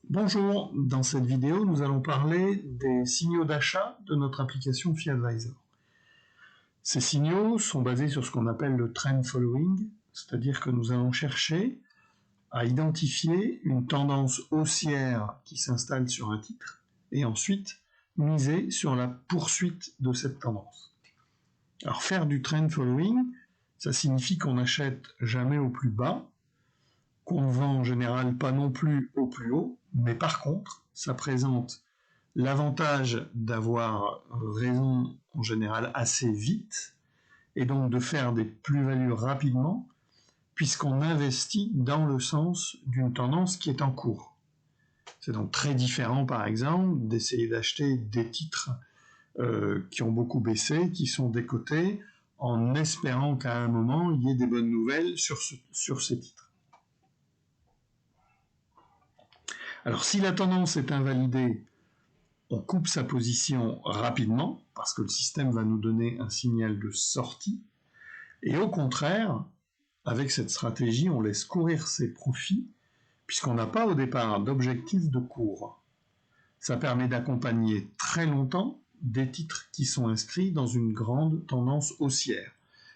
Bonjour, dans cette vidéo, nous allons parler des signaux d'achat de notre application FeeAdvisor. Ces signaux sont basés sur ce qu'on appelle le trend following, c'est-à-dire que nous allons chercher à identifier une tendance haussière qui s'installe sur un titre et ensuite miser sur la poursuite de cette tendance. Alors faire du trend following, ça signifie qu'on n'achète jamais au plus bas, qu'on ne vend en général pas non plus au plus haut, mais par contre, ça présente l'avantage d'avoir raison en général assez vite, et donc de faire des plus-values rapidement, puisqu'on investit dans le sens d'une tendance qui est en cours. C'est donc très différent, par exemple, d'essayer d'acheter des titres qui ont beaucoup baissé, qui sont décotés, en espérant qu'à un moment, il y ait des bonnes nouvelles sur ces titres. Alors si la tendance est invalidée, on coupe sa position rapidement, parce que le système va nous donner un signal de sortie, et au contraire, avec cette stratégie, on laisse courir ses profits, puisqu'on n'a pas au départ d'objectif de cours. Ça permet d'accompagner très longtemps des titres qui sont inscrits dans une grande tendance haussière.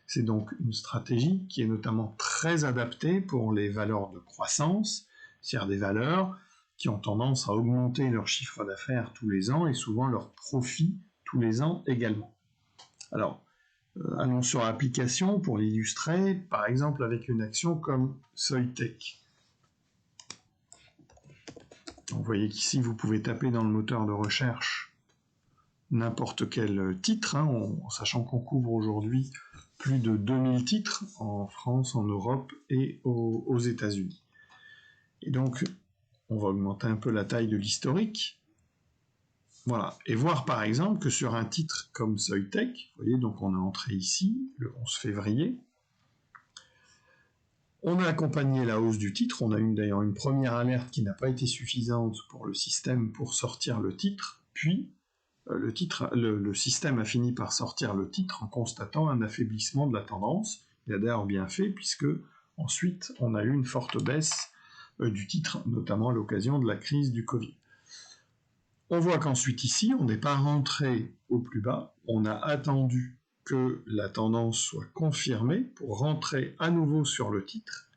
C'est donc une stratégie qui est notamment très adaptée pour les valeurs de croissance, c'est-à-dire des valeurs qui ont tendance à augmenter leur chiffre d'affaires tous les ans et souvent leur profit tous les ans également. Alors, allons sur l'application pour l'illustrer, par exemple avec une action comme Soitec. Vous voyez qu'ici, vous pouvez taper dans le moteur de recherche n'importe quel titre, en sachant qu'on couvre aujourd'hui plus de 2000 titres en France, en Europe et aux États-Unis. Et donc, on va augmenter un peu la taille de l'historique. Voilà. Et voir par exemple que sur un titre comme Soitec, vous voyez, donc on est entré ici, le 11 février, on a accompagné la hausse du titre, on a eu d'ailleurs une première alerte qui n'a pas été suffisante pour le système pour sortir le titre, puis le système a fini par sortir le titre en constatant un affaiblissement de la tendance. Il a d'ailleurs bien fait, puisque ensuite on a eu une forte baisse du titre, notamment à l'occasion de la crise du Covid. On voit qu'ensuite ici, on n'est pas rentré au plus bas, on a attendu que la tendance soit confirmée pour rentrer à nouveau sur le titre,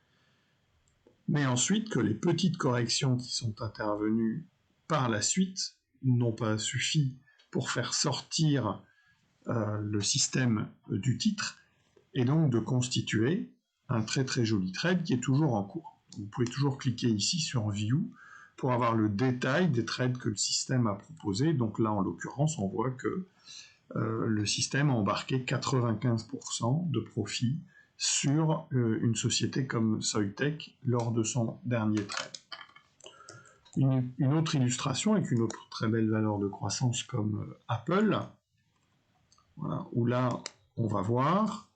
mais ensuite que les petites corrections qui sont intervenues par la suite n'ont pas suffi pour faire sortir le système du titre, et donc de constituer un très très joli trade qui est toujours en cours. Vous pouvez toujours cliquer ici sur View pour avoir le détail des trades que le système a proposés. Donc là, en l'occurrence, on voit que le système a embarqué 95% de profit sur une société comme Soitec lors de son dernier trade. Une autre illustration avec une autre très belle valeur de croissance comme Apple, voilà, où là, on va voir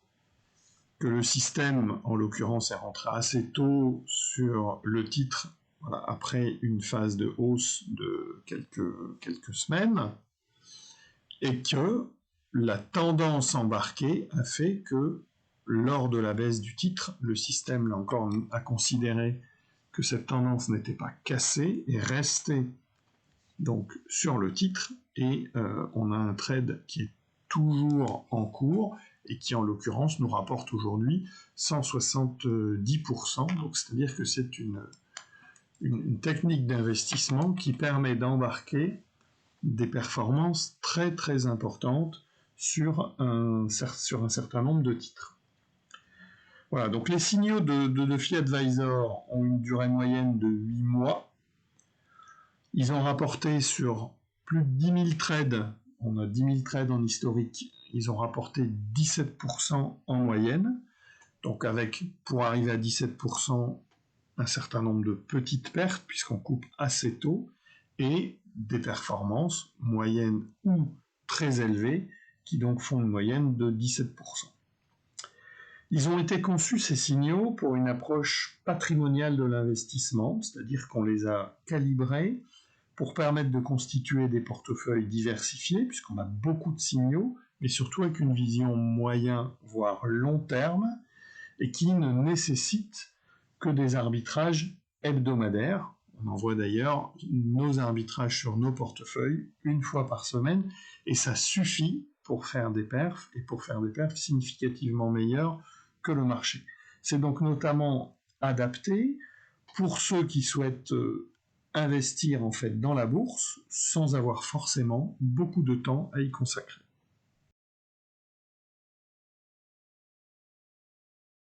que le système, en l'occurrence, est rentré assez tôt sur le titre, voilà, après une phase de hausse de quelques semaines, et que la tendance embarquée a fait que, lors de la baisse du titre, le système, là encore, a considéré que cette tendance n'était pas cassée et restait donc sur le titre, et on a un trade qui est toujours en cours, et qui en l'occurrence nous rapporte aujourd'hui 170%, donc c'est-à-dire que c'est une technique d'investissement qui permet d'embarquer des performances très très importantes sur un certain nombre de titres. Voilà, donc les signaux de FeeAdvisor ont une durée moyenne de 8 mois. Ils ont rapporté sur plus de 10 000 trades, on a 10 000 trades en historique, ils ont rapporté 17% en moyenne, donc avec, pour arriver à 17%, un certain nombre de petites pertes, puisqu'on coupe assez tôt, et des performances moyennes ou très élevées, qui donc font une moyenne de 17%. Ils ont été conçus, ces signaux, pour une approche patrimoniale de l'investissement, c'est-à-dire qu'on les a calibrés pour permettre de constituer des portefeuilles diversifiés, puisqu'on a beaucoup de signaux, mais surtout avec une vision moyen, voire long terme, et qui ne nécessite que des arbitrages hebdomadaires. On envoie d'ailleurs nos arbitrages sur nos portefeuilles une fois par semaine, et ça suffit pour faire des perfs, et pour faire des perfs significativement meilleurs que le marché. C'est donc notamment adapté pour ceux qui souhaitent investir en fait dans la bourse sans avoir forcément beaucoup de temps à y consacrer.